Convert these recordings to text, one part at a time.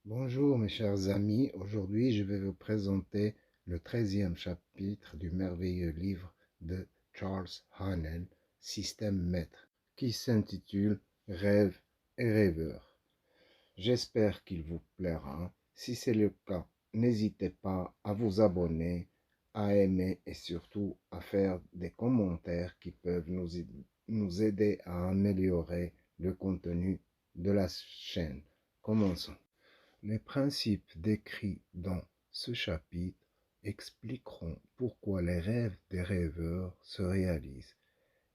Bonjour mes chers amis, aujourd'hui je vais vous présenter le 13e chapitre du merveilleux livre de Charles Haanel, Système Maître, qui s'intitule Rêve et rêveur. J'espère qu'il vous plaira. Si c'est le cas, n'hésitez pas à vous abonner, à aimer et surtout à faire des commentaires qui peuvent nous aider à améliorer le contenu de la chaîne. Commençons. Les principes décrits dans ce chapitre expliqueront pourquoi les rêves des rêveurs se réalisent.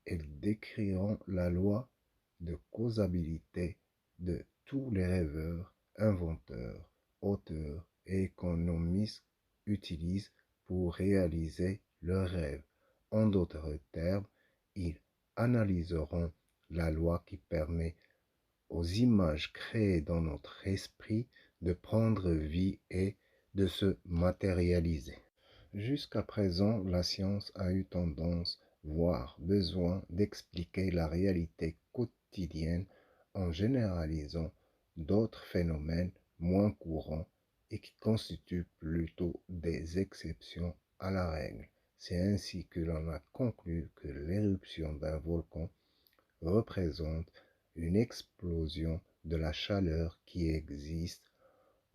Ils décriront la loi de causalité de tous les rêveurs, inventeurs, auteurs et économistes utilisent pour réaliser leurs rêves. En d'autres termes, ils analyseront la loi qui permet aux images créées dans notre esprit de prendre vie et de se matérialiser. Jusqu'à présent, la science a eu tendance, voire besoin, d'expliquer la réalité quotidienne en généralisant d'autres phénomènes moins courants et qui constituent plutôt des exceptions à la règle. C'est ainsi que l'on a conclu que l'éruption d'un volcan représente une explosion de la chaleur qui existe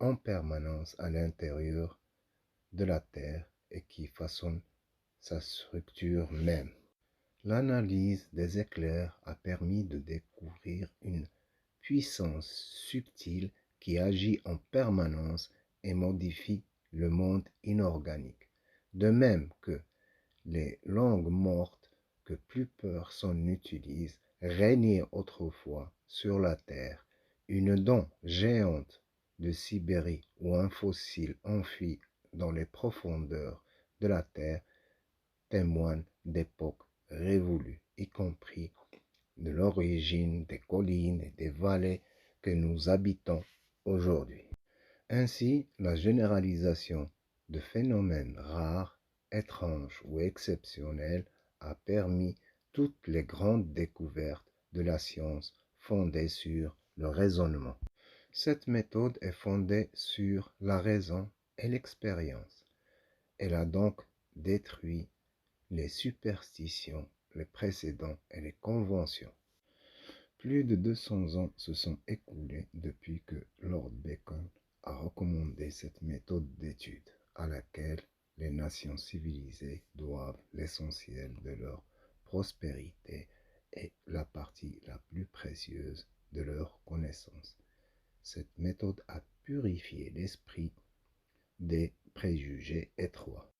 en permanence à l'intérieur de la Terre et qui façonne sa structure même. L'analyse des éclairs a permis de découvrir une puissance subtile qui agit en permanence et modifie le monde inorganique. De même que les langues mortes que plus personne n'utilise régnaient autrefois sur la terre, une dent géante de Sibérie ou un fossile enfui dans les profondeurs de la terre témoignent d'époques révolues, y compris de l'origine des collines et des vallées que nous habitons aujourd'hui. Ainsi, la généralisation de phénomènes rares, étranges ou exceptionnels a permis toutes les grandes découvertes de la science fondées sur le raisonnement. Cette méthode est fondée sur la raison et l'expérience. Elle a donc détruit les superstitions, les précédents et les conventions. Plus de 200 ans se sont écoulés depuis que Lord Bacon a recommandé cette méthode d'étude à laquelle les nations civilisées doivent l'essentiel de leur prospérité et la partie la plus précieuse de leur connaissance. Cette méthode a purifié l'esprit des préjugés étroits.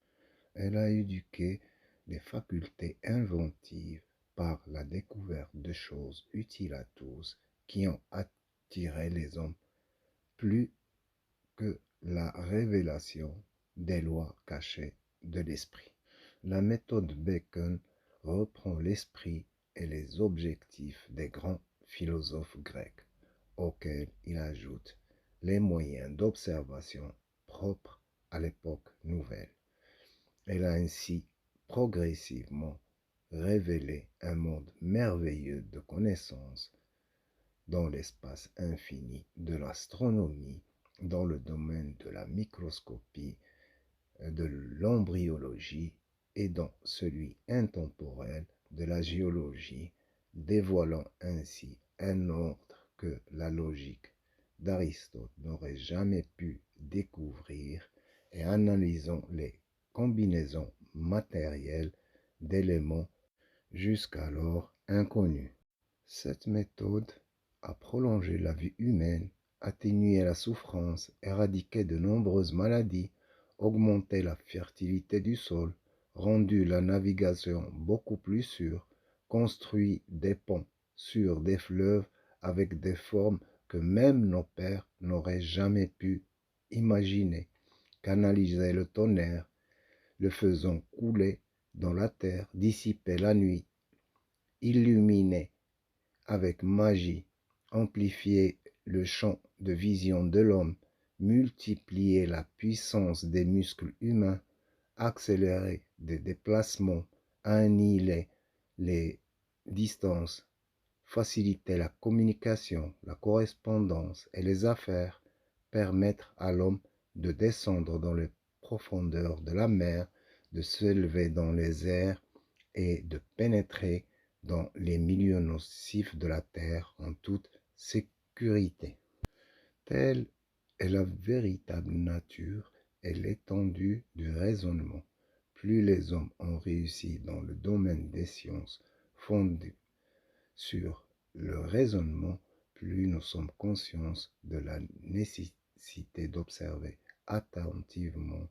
Elle a éduqué les facultés inventives par la découverte de choses utiles à tous qui ont attiré les hommes plus que la révélation des lois cachées de l'esprit. La méthode Bacon reprend l'esprit et les objectifs des grands philosophes grecs, auxquels il ajoute les moyens d'observation propres à l'époque nouvelle. Elle a ainsi progressivement révélé un monde merveilleux de connaissances dans l'espace infini de l'astronomie, dans le domaine de la microscopie, de l'embryologie et dans celui intemporel de la géologie, dévoilant ainsi un ordre que la logique d'Aristote n'aurait jamais pu découvrir et analysant les combinaisons matérielles d'éléments jusqu'alors inconnus. Cette méthode a prolongé la vie humaine, atténué la souffrance, éradiqué de nombreuses maladies, augmenté la fertilité du sol, rendu la navigation beaucoup plus sûre, construit des ponts sur des fleuves avec des formes que même nos pères n'auraient jamais pu imaginer, canalisé le tonnerre, le faisant couler dans la terre, dissiper la nuit, illuminer avec magie, amplifier le champ de vision de l'homme, multiplier la puissance des muscles humains, accélérer des déplacements, annihiler les distances, faciliter la communication, la correspondance et les affaires, permettre à l'homme de descendre dans les profondeurs de la mer, de s'élever dans les airs et de pénétrer dans les milieux nocifs de la terre en toute sécurité. Telle est la véritable nature et l'étendue du raisonnement. Plus les hommes ont réussi dans le domaine des sciences fondées sur le raisonnement, plus nous sommes conscients de la nécessité d'observer attentivement,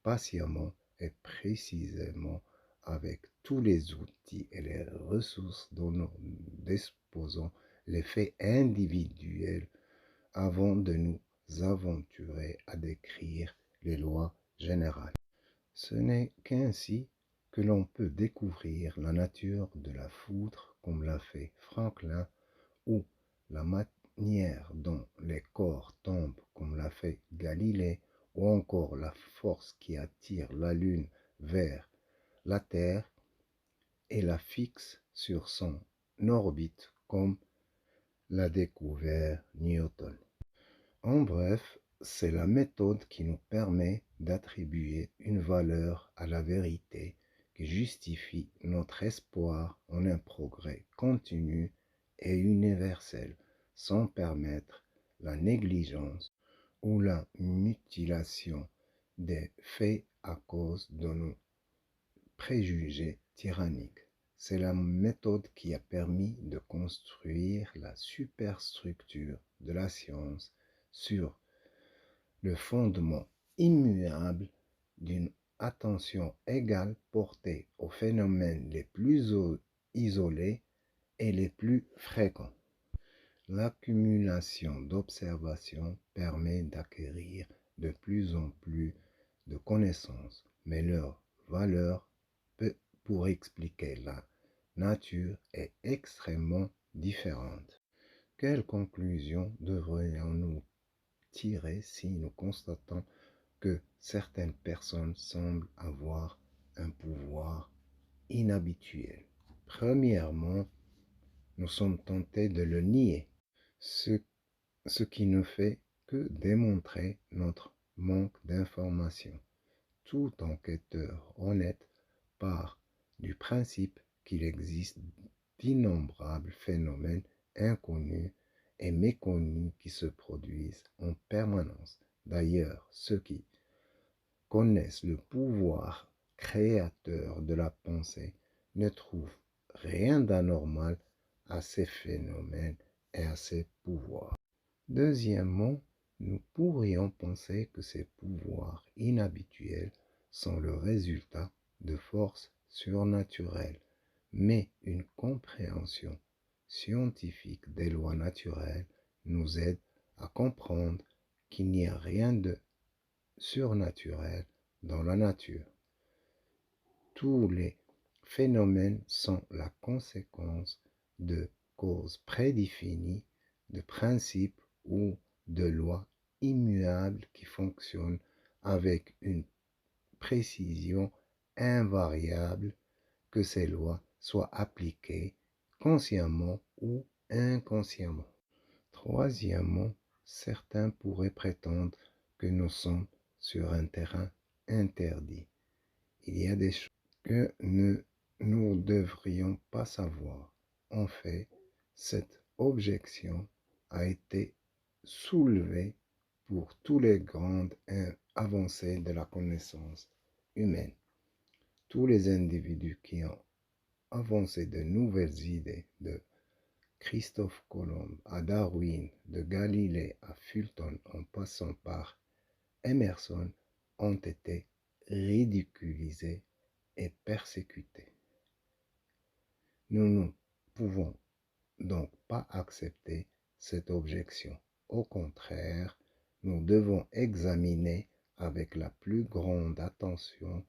patiemment et précisément avec tous les outils et les ressources dont nous disposons les faits individuels avant de nous aventurer à décrire les lois générales. Ce n'est qu'ainsi que l'on peut découvrir la nature de la foudre comme l'a fait Franklin, ou la manière dont les corps tombent comme l'a fait Galilée, ou encore la force qui attire la Lune vers la Terre et la fixe sur son orbite comme l'a découvert Newton. En bref, c'est la méthode qui nous permet d'attribuer une valeur à la vérité qui justifie notre espoir en un progrès continu et universel, sans permettre la négligence ou la mutilation des faits à cause de nos préjugés tyranniques. C'est la méthode qui a permis de construire la superstructure de la science sur le fondement immuable d'une attention égale portée aux phénomènes les plus isolés et les plus fréquents. L'accumulation d'observations permet d'acquérir de plus en plus de connaissances, mais leur valeur pour expliquer la nature est extrêmement différente. Quelle conclusion devrions-nous tirer si nous constatons que certaines personnes semblent avoir un pouvoir inhabituel? Premièrement, nous sommes tentés de le nier, ce qui ne fait que démontrer notre manque d'information. Tout enquêteur honnête part du principe qu'il existe d'innombrables phénomènes inconnus et méconnus qui se produisent en permanence. D'ailleurs, ceux qui connaissent le pouvoir créateur de la pensée ne trouvent rien d'anormal à ces phénomènes et à ces pouvoirs. Deuxièmement, nous pourrions penser que ces pouvoirs inhabituels sont le résultat de forces surnaturelles, mais une compréhension scientifique des lois naturelles nous aide à comprendre qu'il n'y a rien de surnaturel dans la nature. Tous les phénomènes sont la conséquence de causes prédéfinies, de principes ou de lois immuables qui fonctionnent avec une précision invariable, que ces lois soient appliquées consciemment ou inconsciemment. Troisièmement, certains pourraient prétendre que nous sommes sur un terrain interdit. Il y a des choses que nous ne devrions pas savoir. En fait, cette objection a été soulevée pour toutes les grandes avancées de la connaissance humaine. Tous les individus qui ont avancé de nouvelles idées, de Christophe Colomb à Darwin, de Galilée à Fulton en passant par Emerson, ont été ridiculisés et persécutés. Nous ne pouvons donc pas accepter cette objection. Au contraire, nous devons examiner avec la plus grande attention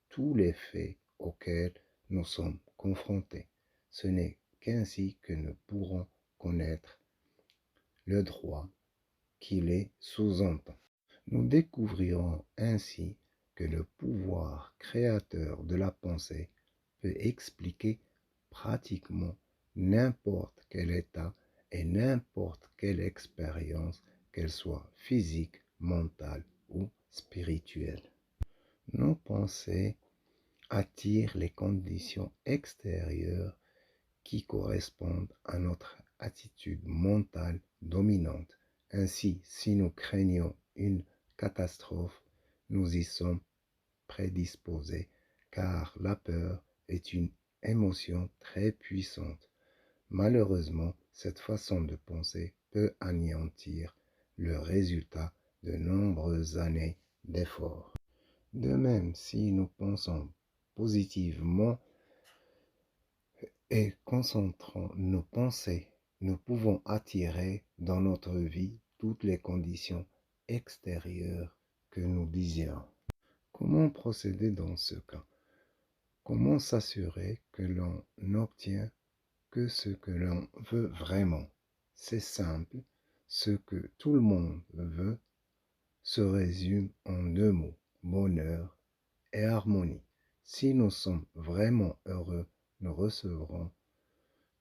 tous les faits auxquels nous sommes confrontés. Ce n'est qu'ainsi que nous pourrons connaître le droit qui les sous-entend. Nous découvrirons ainsi que le pouvoir créateur de la pensée peut expliquer pratiquement n'importe quel état et n'importe quelle expérience qu'elles soient physiques, mentales ou spirituelles. Nos pensées attirent les conditions extérieures qui correspondent à notre attitude mentale dominante. Ainsi, si nous craignons une catastrophe, nous y sommes prédisposés car la peur est une émotion très puissante. Malheureusement, cette façon de penser peut anéantir le résultat de nombreuses années d'efforts. De même, si nous pensons positivement et concentrons nos pensées, nous pouvons attirer dans notre vie toutes les conditions extérieures que nous désirons. Comment procéder dans ce cas? Comment s'assurer que l'on n'obtient que ce que l'on veut vraiment? C'est simple, ce que tout le monde veut se résume en deux mots, bonheur et harmonie. Si nous sommes vraiment heureux, nous recevrons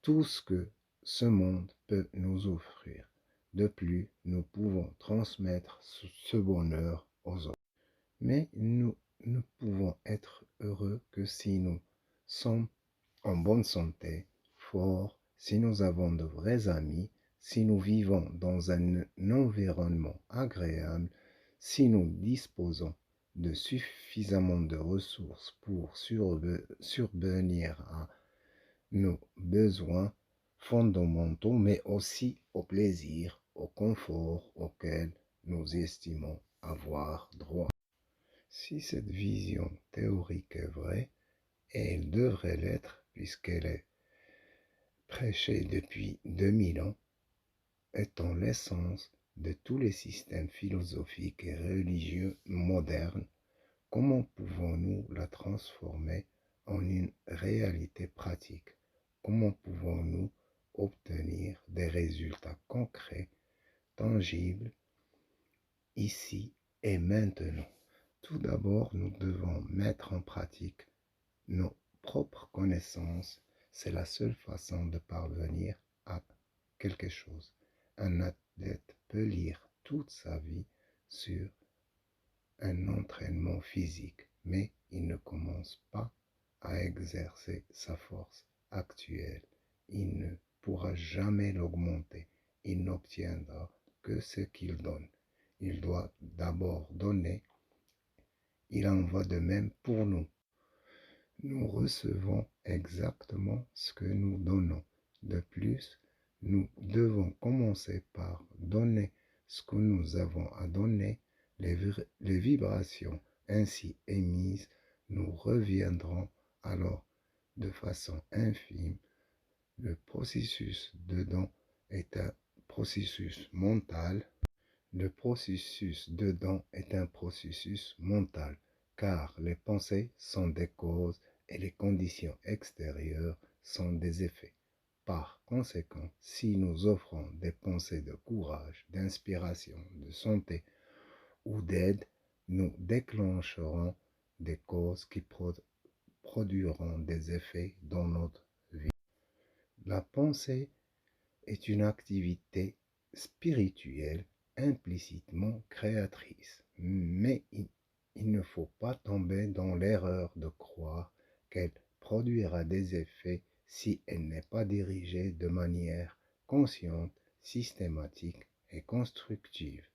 tout ce que ce monde peut nous offrir. De plus, nous pouvons transmettre ce bonheur aux autres. Mais nous ne pouvons être heureux que si nous sommes en bonne santé, forts, si nous avons de vrais amis, si nous vivons dans un environnement agréable, si nous disposons de suffisamment de ressources pour survenir à nos besoins fondamentaux, mais aussi au plaisir, au confort auquel nous estimons avoir droit. Si cette vision théorique est vraie, et elle devrait l'être puisqu'elle est prêchée depuis 2000 ans, étant l'essence de tous les systèmes philosophiques et religieux modernes, comment pouvons-nous la transformer en une réalité pratique? Comment pouvons-nous obtenir des résultats concrets, tangibles, ici et maintenant? Tout d'abord, nous devons mettre en pratique nos propres connaissances. C'est la seule façon de parvenir à quelque chose. Un athlète peut lire toute sa vie sur un entraînement physique, mais il ne commence pas à exercer sa force actuelle. Il ne pourra jamais l'augmenter. Il n'obtiendra que ce qu'il donne. Il doit d'abord donner. Il en va de même pour nous. Nous recevons exactement ce que nous donnons. De plus, nous devons commencer par donner ce que nous avons à donner. Les vibrations ainsi émises nous reviendront alors de façon infime. Le processus de don est un processus mental. Le processus de don est un processus mental, car les pensées sont des causes et les conditions extérieures sont des effets. Par conséquent, si nous offrons des pensées de courage, d'inspiration, de santé ou d'aide, nous déclencherons des causes qui produiront des effets dans notre vie. La pensée est une activité spirituelle implicitement créatrice, mais il ne faut pas tomber dans l'erreur de croire qu'elle produira des effets si elle n'est pas dirigée de manière consciente, systématique et constructive.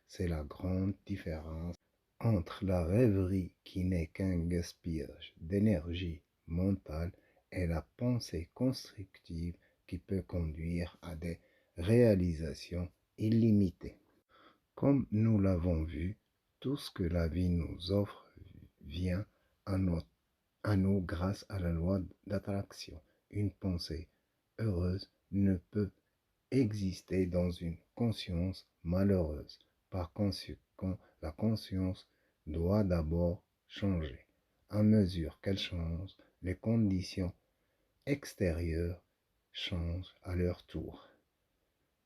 C'est la grande différence entre la rêverie qui n'est qu'un gaspillage d'énergie mentale et la pensée constructive qui peut conduire à des réalisations illimitées. Comme nous l'avons vu, tout ce que la vie nous offre vient à nous grâce à la loi d'attraction. Une pensée heureuse ne peut exister dans une conscience malheureuse. Par conséquent, la conscience doit d'abord changer. À mesure qu'elle change, les conditions extérieures changent à leur tour,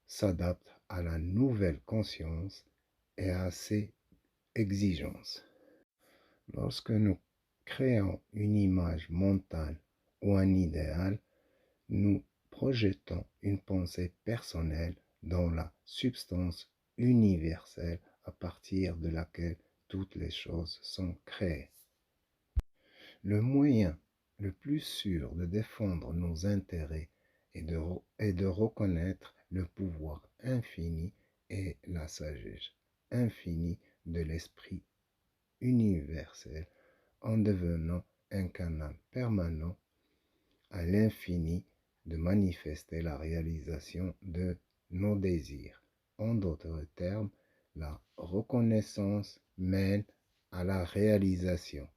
s'adaptent à la nouvelle conscience et à ses exigences. Lorsque nous créons une image mentale ou un idéal, nous projetons une pensée personnelle dans la substance universelle à partir de laquelle toutes les choses sont créées. Le moyen le plus sûr de défendre nos intérêts est de reconnaître le pouvoir infini et la sagesse infinie de l'esprit universel en devenant un canal permanent à l'infini de manifester la réalisation de nos désirs. En d'autres termes, la reconnaissance mène à la réalisation.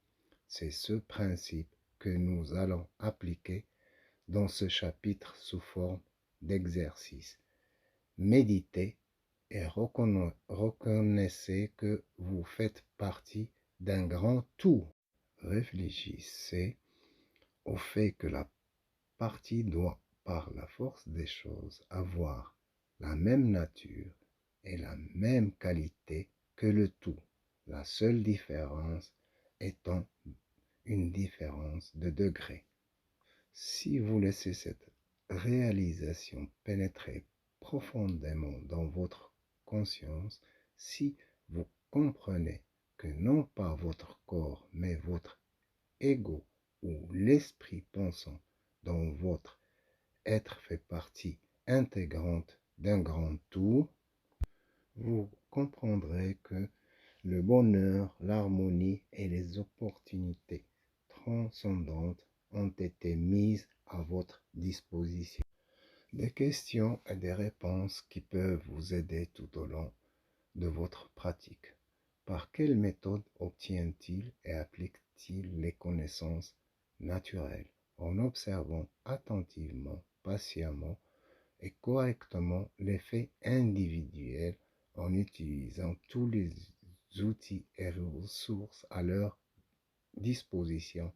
C'est ce principe que nous allons appliquer dans ce chapitre sous forme d'exercice. Méditez et reconnaissez que vous faites partie d'un grand tout. Réfléchissez au fait que la partie doit, par la force des choses, avoir la même nature et la même qualité que le tout, la seule différence étant une différence de degré. Si vous laissez cette réalisation pénétrer profondément dans votre conscience, si vous comprenez que non pas votre corps, mais votre ego ou l'esprit pensant dans votre être fait partie intégrante d'un grand tout, vous comprendrez que le bonheur, l'harmonie et les opportunités transcendantes ont été mises à votre disposition. Des questions et des réponses qui peuvent vous aider tout au long de votre pratique. Par quelle méthode obtient-il et applique-t-il les connaissances naturelles en observant attentivement, patiemment et correctement les faits individuels en utilisant tous les outils et ressources à leur disposition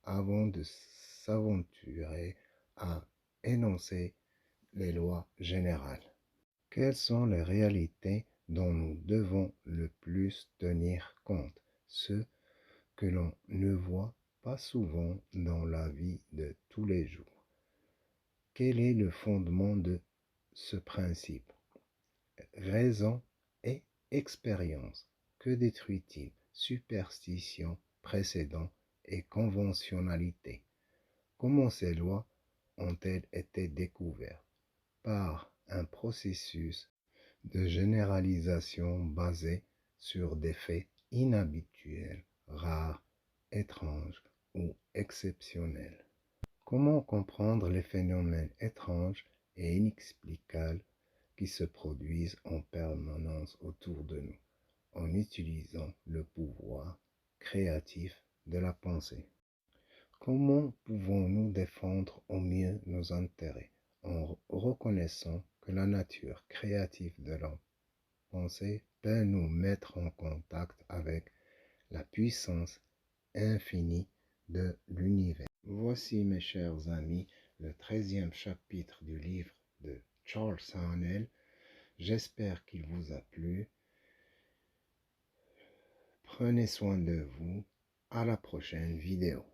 avant de s'aventurer à énoncer les lois générales. Quelles sont les réalités dont nous devons le plus tenir compte, ce que l'on ne voit pas souvent dans la vie de tous les jours? Quel est le fondement de ce principe? Raison et expérience. Que détruit-il? Superstition, précédent et conventionnalité. Comment ces lois ont-elles été découvertes? Par un processus de généralisation basé sur des faits inhabituels, rares, étranges ou exceptionnels. Comment comprendre les phénomènes étranges et inexplicables qui se produisent en permanence autour de nous en utilisant le pouvoir créatif de la pensée? Comment pouvons-nous défendre au mieux nos intérêts en reconnaissant que la nature créative de la pensée peut nous mettre en contact avec la puissance infinie de l'univers? Voici, mes chers amis, le 13e chapitre du livre de Charles Haanel. J'espère qu'il vous a plu. Prenez soin de vous. À la prochaine vidéo.